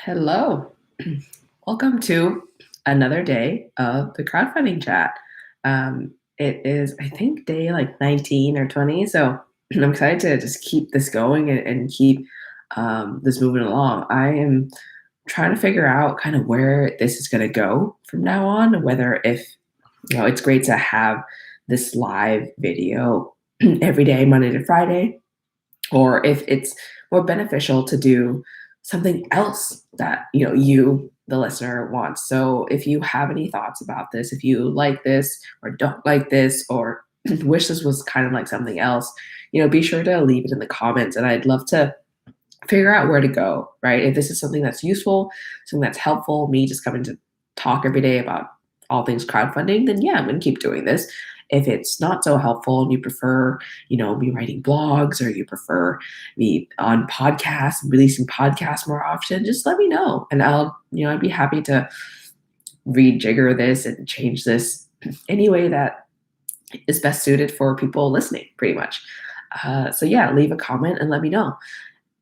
Hello. Welcome to another day of the crowdfunding chat. It is, I think, day like 19 or 20. So I'm excited to just keep this going and keep this moving along. I am trying to figure out kind of where this is going to go from now on, whether if, it's great to have this live video every day, Monday to Friday, or if it's more beneficial to do something else that you the listener wants. So if you have any thoughts about this, if you like this or don't like this, or wish this was kind of like something else, be sure to leave it in the comments, and I'd love to figure out where to go, right? If this is something that's useful, something that's helpful, me just coming to talk every day about all things crowdfunding, then yeah, I'm going to keep doing this. If it's not so helpful and you prefer, me writing blogs, or you prefer me on podcasts, releasing podcasts more often, just let me know. And I'd be happy to rejigger this and change this any way that is best suited for people listening, pretty much. So yeah, leave a comment and let me know.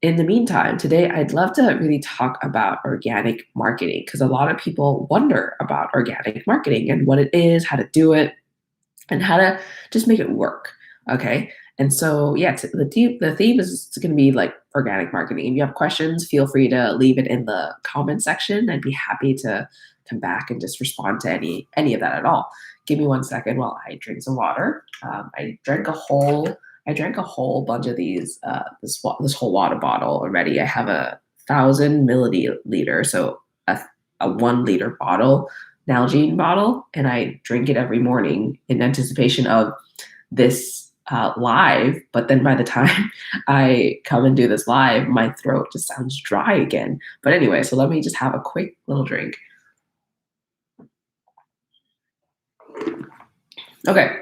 In the meantime, today I'd love to really talk about organic marketing, because a lot of people wonder about organic marketing and what it is, how to do it, and how to just make it work. Okay. And so, yeah, the theme is going to be like organic marketing. If you have questions, feel free to leave it in the comment section. I'd be happy to come back and just respond to any of that at all. Give me 1 second while I drink some water. I drank a whole bunch of these this whole water bottle already. I have 1,000 milliliter, so a 1 liter bottle, Nalgene bottle, and I drink it every morning in anticipation of this live. But then by the time I come and do this live, my throat just sounds dry again. But anyway, so let me just have a quick little drink. Okay,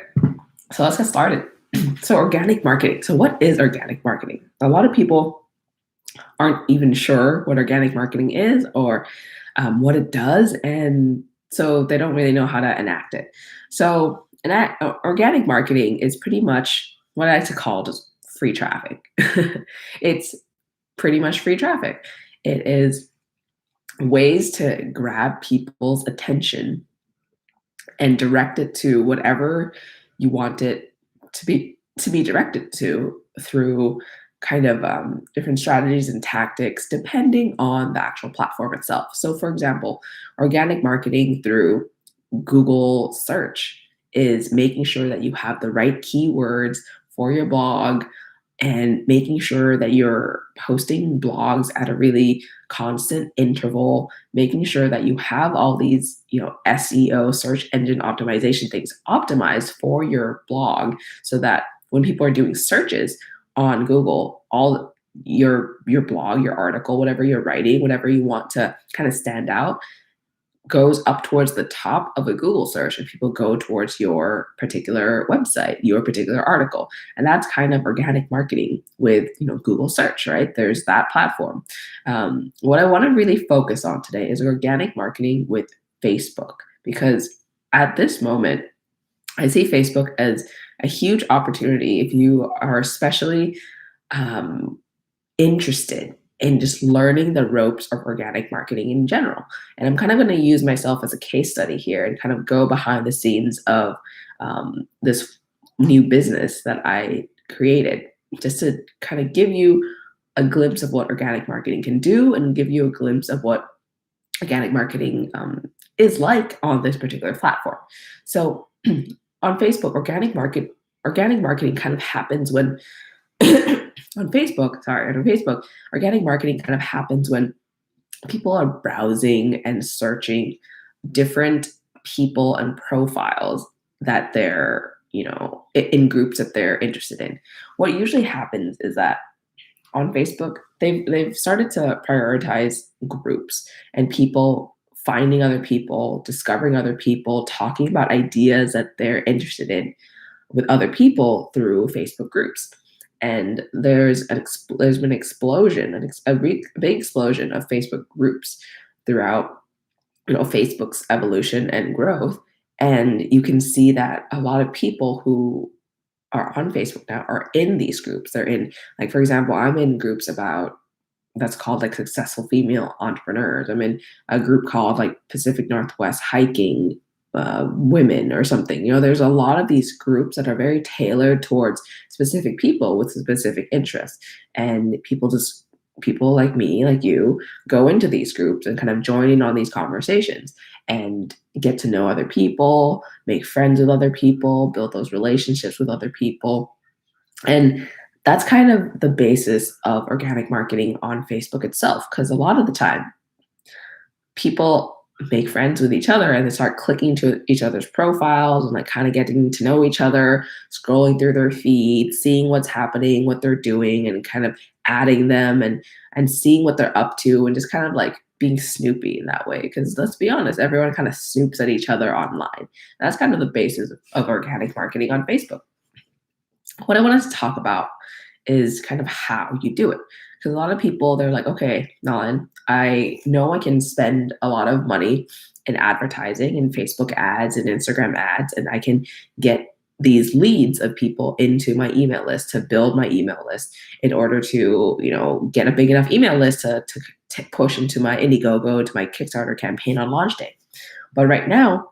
so let's get started. So organic marketing. So what is organic marketing? A lot of people aren't even sure what organic marketing is, or what it does, and so they don't really know how to enact it. So organic marketing is pretty much what I like to call just free traffic. It's pretty much free traffic. It is ways to grab people's attention and direct it to whatever you want it to be directed to, through kind of different strategies and tactics depending on the actual platform itself. So, for example, organic marketing through Google search is making sure that you have the right keywords for your blog, and making sure that you're posting blogs at a really constant interval, making sure that you have all these, SEO, search engine optimization things optimized for your blog, so that when people are doing searches on Google, all your blog, your article, whatever you're writing, whatever you want to kind of stand out, goes up towards the top of a Google search, and people go towards your particular website, your particular article. And that's kind of organic marketing with, Google search, right? There's that platform. What I want to really focus on today is organic marketing with Facebook, because at this moment, I see Facebook as a huge opportunity if you are especially um, interested in just learning the ropes of organic marketing in general. And I'm kind of going to use myself as a case study here and kind of go behind the scenes of this new business that I created, just to kind of give you a glimpse of what organic marketing can do, and give you a glimpse of what organic marketing is like on this particular platform. So on Facebook, organic marketing kind of happens when on Facebook, organic marketing kind of happens when people are browsing and searching different people and profiles that they're, in groups that they're interested in. What usually happens is that on Facebook, they've started to prioritize groups and people, finding other people, discovering other people, talking about ideas that they're interested in with other people through Facebook groups. And there's been a big explosion of Facebook groups throughout, Facebook's evolution and growth. And you can see that a lot of people who are on Facebook now are in these groups. They're in, like, for example, I'm in groups about that's called like Successful Female Entrepreneurs. I'm in a group called like Pacific Northwest Hiking Women or something. There's a lot of these groups that are very tailored towards specific people with specific interests. And people like me, like you, go into these groups and kind of join in on these conversations and get to know other people, make friends with other people, build those relationships with other people. And that's kind of the basis of organic marketing on Facebook itself, because a lot of the time people make friends with each other and they start clicking to each other's profiles and like kind of getting to know each other, scrolling through their feed, seeing what's happening, what they're doing, and kind of adding them and seeing what they're up to, and just kind of like being snoopy in that way. Because let's be honest, everyone kind of snoops at each other online. That's kind of the basis of organic marketing on Facebook. What I want to talk about is kind of how you do it. Because a lot of people, they're like, okay, Nolan, I know I can spend a lot of money in advertising and Facebook ads and Instagram ads, and I can get these leads of people into my email list to build my email list in order to, get a big enough email list to push into my Indiegogo, to my Kickstarter campaign on launch day. But right now,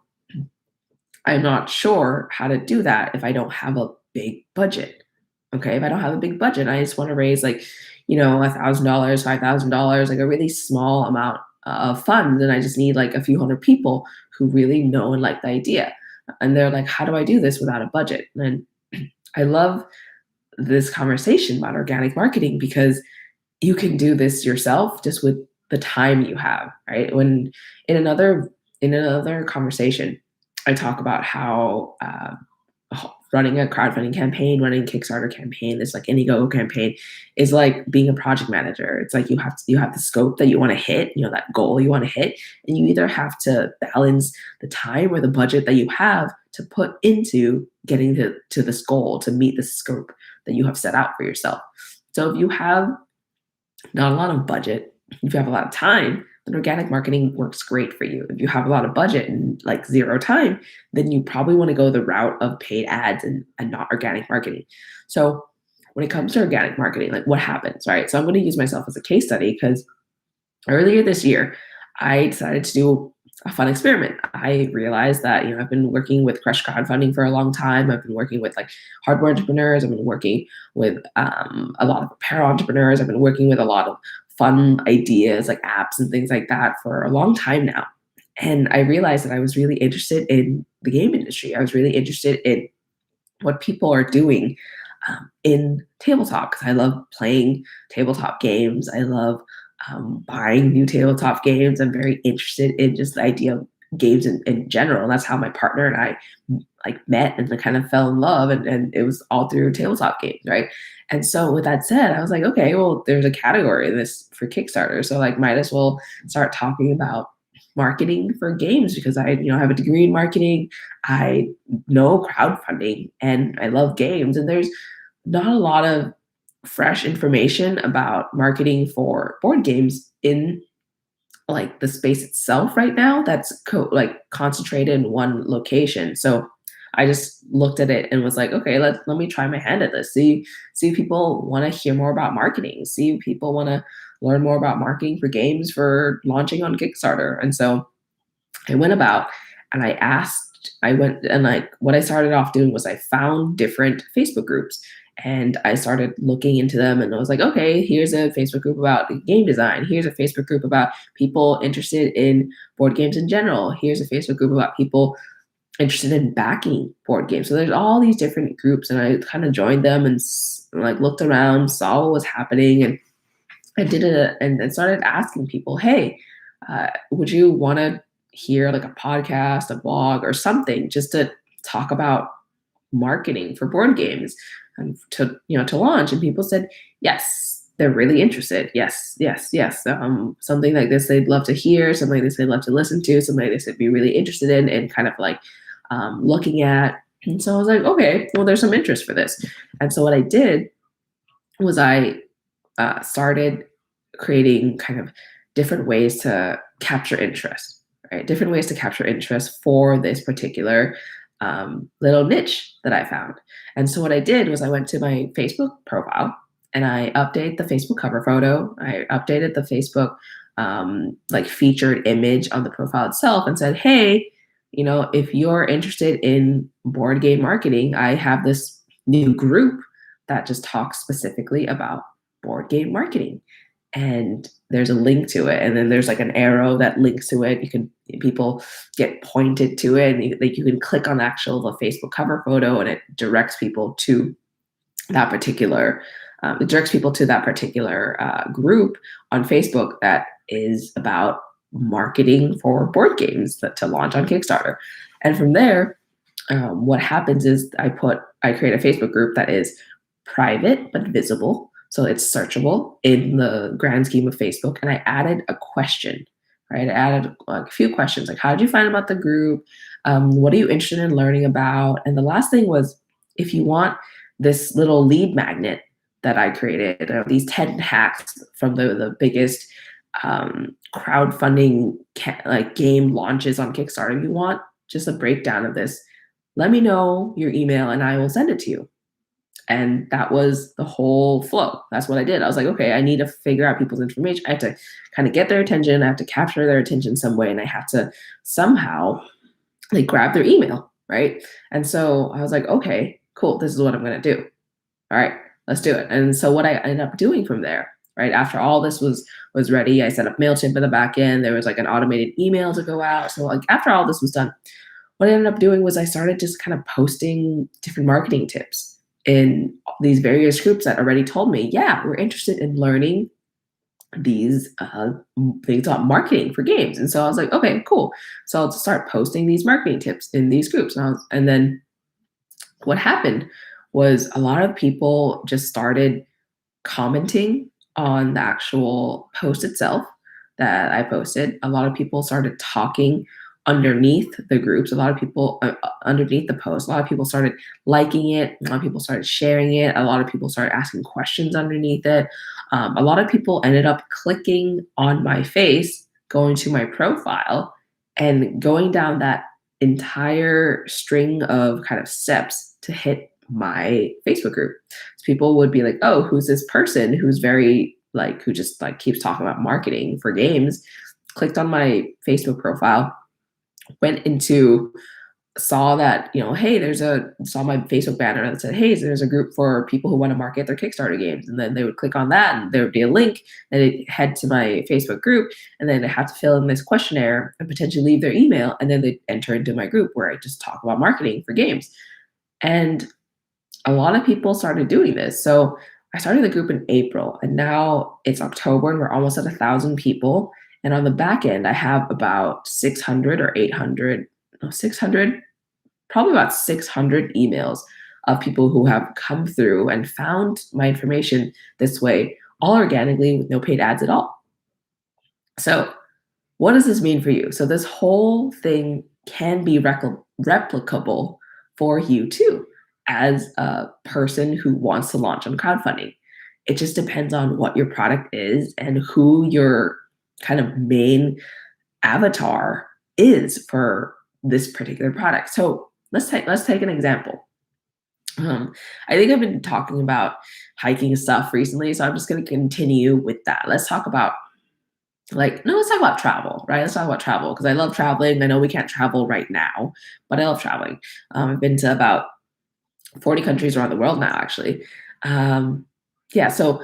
I'm not sure how to do that if I don't have a big budget. Okay, if I don't have a big budget, I just want to raise like, $1,000, $5,000, like a really small amount of funds, and I just need like a few hundred people who really know and like the idea. And they're like, how do I do this without a budget? And I love this conversation about organic marketing because you can do this yourself just with the time you have, right? When in another conversation, I talk about how running a crowdfunding campaign, running a Kickstarter campaign, this like Indiegogo campaign is like being a project manager. It's like you have the scope that you want to hit, that goal you want to hit, and you either have to balance the time or the budget that you have to put into getting to this goal, to meet the scope that you have set out for yourself. So if you have not a lot of budget, if you have a lot of time, then organic marketing works great for you. If you have a lot of budget and like zero time, then you probably want to go the route of paid ads and not organic marketing. So when it comes to organic marketing, like what happens, right? So I'm going to use myself as a case study because earlier this year, I decided to do a fun experiment. I realized that, I've been working with Crush Crowdfunding for a long time. I've been working with like hardware entrepreneurs. I've been working with a lot of apparel entrepreneurs. I've been working with a lot of fun ideas like apps and things like that for a long time now. And I realized that I was really interested in the game industry. I was really interested in what people are doing in tabletop, because I love playing tabletop games. I love buying new tabletop games. I'm very interested in just the idea of games in general. And that's how my partner and I like met and kind of fell in love. And it was all through tabletop games, right? And so with that said, I was like, okay, well, there's a category in this for Kickstarter. So like might as well start talking about marketing for games because I have a degree in marketing. I know crowdfunding and I love games. And there's not a lot of fresh information about marketing for board games in like the space itself right now that's concentrated in one location. So I just looked at it and was like, okay, let me try my hand at this. See if people want to hear more about marketing. See if people want to learn more about marketing for games for launching on Kickstarter. And so I went about and I went and like what I started off doing was I found different Facebook groups and I started looking into them and I was like, okay, here's a Facebook group about game design. Here's a Facebook group about people interested in board games in general. Here's a Facebook group about people interested in backing board games. So there's all these different groups and I kind of joined them and like looked around, saw what was happening, and I did it and started asking people, hey, would you want to hear like a podcast, a blog, or something just to talk about marketing for board games and to launch? And people said yes, they're really interested. Yes. Something like this they'd love to hear, something like this they'd love to listen to, something like this they'd be really interested in and kind of like looking at. And so I was like, okay, well, there's some interest for this. And so what I did was I started creating kind of different ways to capture interest, right? Different ways to capture interest for this particular little niche that I found. And so what I did was I went to my Facebook profile and I update the Facebook cover photo. I updated the Facebook like featured image on the profile itself and said, hey, if you're interested in board game marketing, I have this new group that just talks specifically about board game marketing. And there's a link to it. And then there's like an arrow that links to it. People get pointed to it, and you can click on the Facebook cover photo, and it directs people to that particular group on Facebook that is about marketing for board games to launch on Kickstarter. And from there, what happens is I create a Facebook group that is private but visible, so it's searchable in the grand scheme of Facebook. And I added a question, right? I added like a few questions, like how did you find about the group? What are you interested in learning about? And the last thing was, if you want this little lead magnet that I created, these 10 hacks from the biggest crowdfunding game launches on Kickstarter, you want just a breakdown of this, let me know your email and I will send it to you. And that was the whole flow. That's what I did. I was like, okay, I need to figure out people's information. I have to kind of get their attention. I have to capture their attention some way, and I have to somehow like grab their email, right? And so I was like, okay, cool. This is what I'm going to do. All right, let's do it. And so what I ended up doing from there, right, after all this was ready, I set up MailChimp in the back end. There was like an automated email to go out. So like after all this was done, what I ended up doing was I started just kind of posting different marketing tips in these various groups that already told me, yeah, we're interested in learning these things about marketing for games. And so I was like, okay, cool. So I'll start posting these marketing tips in these groups. And then what happened was a lot of people just started commenting on the actual post itself that I posted. A lot of people started talking underneath the groups, a lot of people underneath the post. A lot of people started liking it. A lot of people started sharing it. A lot of people started asking questions underneath it. A lot of people ended up clicking on my face, going to my profile, and going down that entire string of kind of steps to hit my Facebook group. So people would be like, oh, who's this person who's who just like keeps talking about marketing for games? Clicked on my Facebook profile, went into, saw that, hey, saw my Facebook banner that said, hey, there's a group for people who want to market their Kickstarter games. And then they would click on that and there would be a link and they'd head to my Facebook group, and then they have to fill in this questionnaire and potentially leave their email. And then they enter into my group where I just talk about marketing for games. And a lot of people started doing this. So I started the group in April, and now it's October and we're almost at 1,000 people. And on the back end, I have about 600 or 800, no, 600, probably about 600 emails of people who have come through and found my information this way, all organically with no paid ads at all. So what does this mean for you? So this whole thing can be replicable for you too, as a person who wants to launch on crowdfunding. It just depends on what your product is and who your kind of main avatar is for this particular product. So let's take an example. I think I've been talking about hiking stuff recently, so I'm just going to continue with that. Let's talk about travel, right? Let's talk about travel because I love traveling. I know we can't travel right now, but I love traveling. I've been to about 40 countries around the world now, actually. So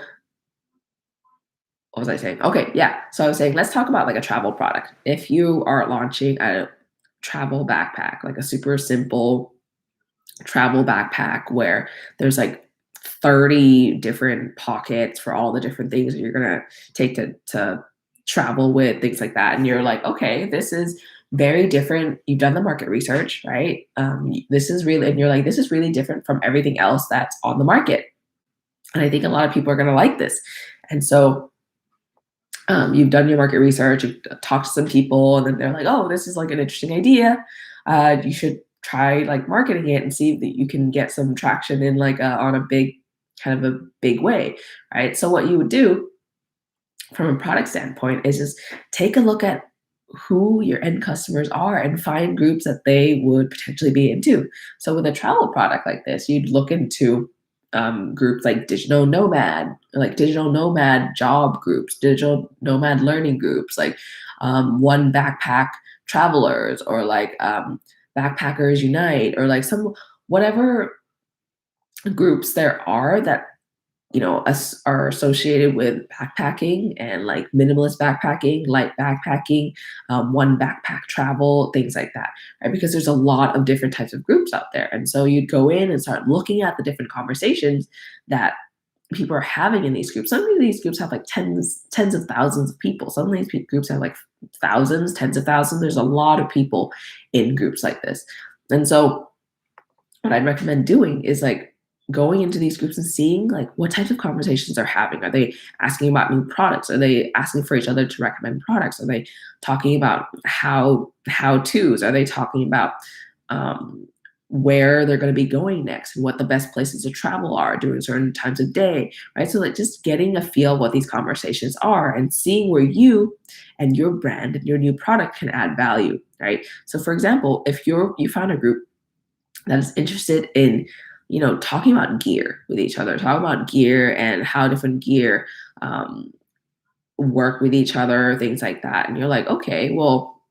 what was I saying? Okay, yeah. So I was saying, let's talk about like a travel product. If you are launching a travel backpack, like a super simple travel backpack where there's like 30 different pockets for all the different things that you're gonna take to travel with, things like that. And you're like, okay, this is very different. You've done the market research, right? This is really different from everything else that's on the market. And I think a lot of people are gonna like this. And so you've done your market research, you've talked to some people, and then they're like, oh, this is like an interesting idea. You should try like marketing it and see that you can get some traction in on a big way, right? So what you would do from a product standpoint is just take a look at who your end customers are and find groups that they would potentially be into. So with a travel product like this, you'd look into groups like digital nomad job groups, digital nomad learning groups, like one backpack travelers, or like backpackers unite, or like some whatever groups there are that are associated with backpacking and like minimalist backpacking, light backpacking, one backpack travel, things like that, right? Because there's a lot of different types of groups out there. And so you'd go in and start looking at the different conversations that people are having in these groups. Some of these groups have like tens of thousands of people. Some of these groups have like thousands, tens of thousands. There's a lot of people in groups like this. And so what I'd recommend doing is like going into these groups and seeing like what types of conversations they're having. Are they asking about new products? Are they asking for each other to recommend products? Are they talking about how-tos? Are they talking about where they're going to be going next and what the best places to travel are during certain times of day, right? So like just getting a feel of what these conversations are and seeing where you and your brand and your new product can add value, right? So for example, if you found a group that is interested in talking about gear with each other, talk about gear and how different gear work with each other, things like that, and you're like, okay, well,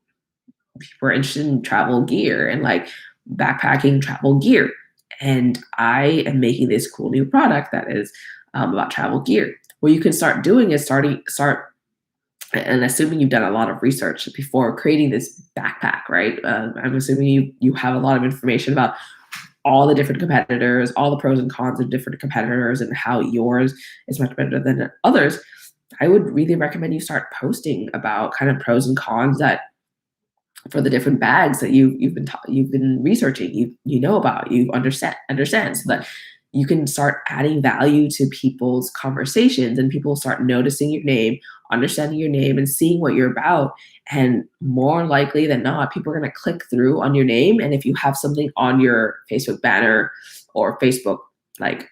people are interested in travel gear and like backpacking travel gear, and I am making this cool new product that is about travel gear. What you can start doing is start and assuming you've done a lot of research before creating this backpack, right? I'm assuming you have a lot of information about all the different competitors, all the pros and cons of different competitors, and how yours is much better than others. I would really recommend you start posting about kind of pros and cons that for the different bags that you've been researching, you know about, you understand, so that you can start adding value to people's conversations, and people start noticing your name, understanding your name, and seeing what you're about. And more likely than not, people are going to click through on your name. And if you have something on your Facebook banner or Facebook, like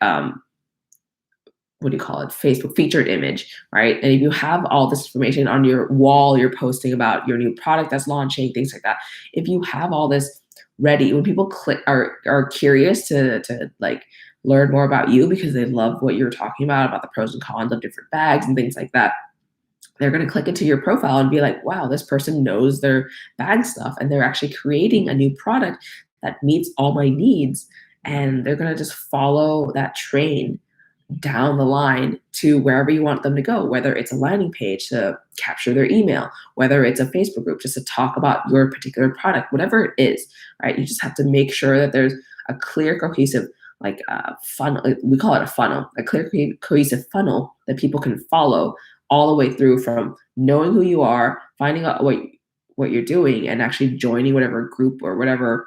what do you call it? Facebook featured image, right? And if you have all this information on your wall, you're posting about your new product that's launching, things like that. If you have all this ready, when people are curious to like learn more about you because they love what you're talking about the pros and cons of different bags and things like that, they're going to click into your profile and be like, wow, this person knows their bag stuff, and they're actually creating a new product that meets all my needs. And they're going to just follow that train down the line to wherever you want them to go, whether it's a landing page to capture their email, whether it's a Facebook group just to talk about your particular product, whatever it is, right? You just have to make sure that there's a clear, cohesive, like funnel. We call it a funnel, a clear, cohesive funnel that people can follow all the way through, from knowing who you are, finding out what you're doing, and actually joining whatever group or whatever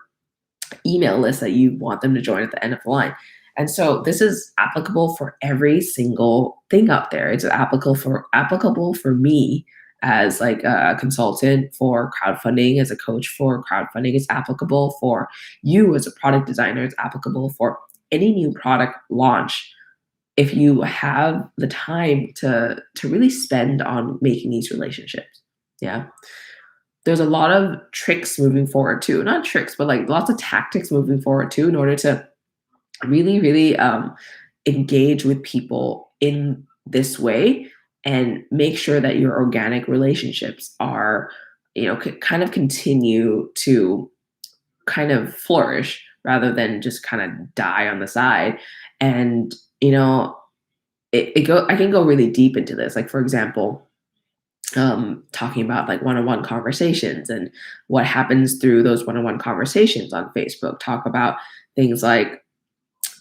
email list that you want them to join at the end of the line. And so this is applicable for every single thing out there. It's applicable for me as like a consultant for crowdfunding, as a coach for crowdfunding. It's applicable for you as a product designer. It's applicable for any new product launch. If you have the time to really spend on making these relationships, yeah. There's a lot of tricks moving forward too. Not tricks, but like lots of tactics moving forward too, in order to really engage with people in this way and make sure that your organic relationships are, kind of continue to kind of flourish rather than just kind of die on the side. And, I can go really deep into this. Like, for example, talking about like one-on-one conversations and what happens through those one-on-one conversations on Facebook. Talk about things like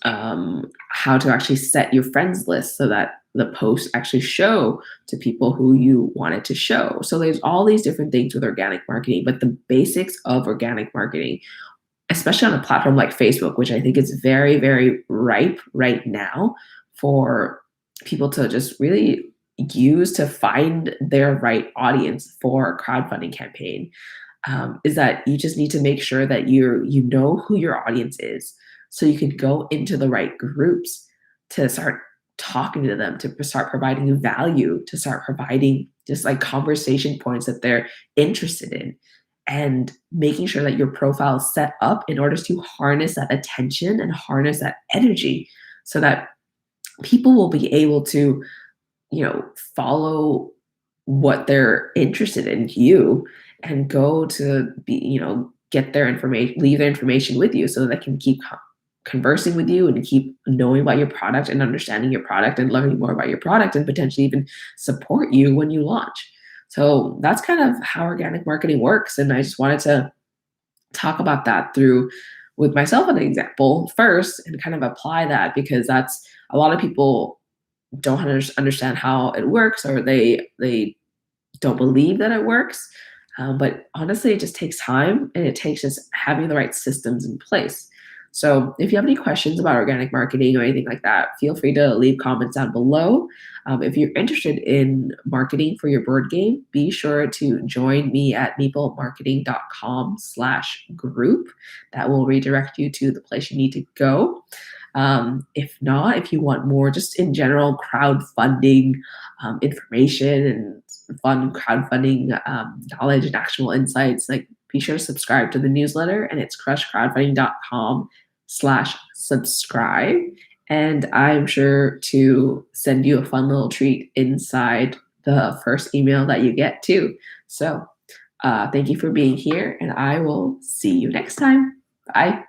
how to actually set your friends list so that the posts actually show to people who you want it to show. So there's all these different things with organic marketing, but the basics of organic marketing, especially on a platform like Facebook, which I think is very, very ripe right now for people to just really use to find their right audience for a crowdfunding campaign, is that you just need to make sure that you know who your audience is, so you can go into the right groups to start talking to them, to start providing value, to start providing just like conversation points that they're interested in, and making sure that your profile is set up in order to harness that attention and harness that energy, so that people will be able to, follow what they're interested in you and go to be, get their information, leave their information with you so they can keep conversing with you and keep knowing about your product and understanding your product and learning more about your product and potentially even support you when you launch. So that's kind of how organic marketing works. And I just wanted to talk about that through with myself an example first and kind of apply that because that's a lot of people don't understand how it works or they don't believe that it works. But honestly, it just takes time and it takes just having the right systems in place. So if you have any questions about organic marketing or anything like that, feel free to leave comments down below. If you're interested in marketing for your board game, be sure to join me at meeplemarketing.com/group. That will redirect you to the place you need to go. If not, if you want more just in general crowdfunding information and fun crowdfunding knowledge and actionable insights, like be sure to subscribe to the newsletter and it's crushcrowdfunding.com/subscribe. And I'm sure to send you a fun little treat inside the first email that you get too. So thank you for being here and I will see you next time. Bye.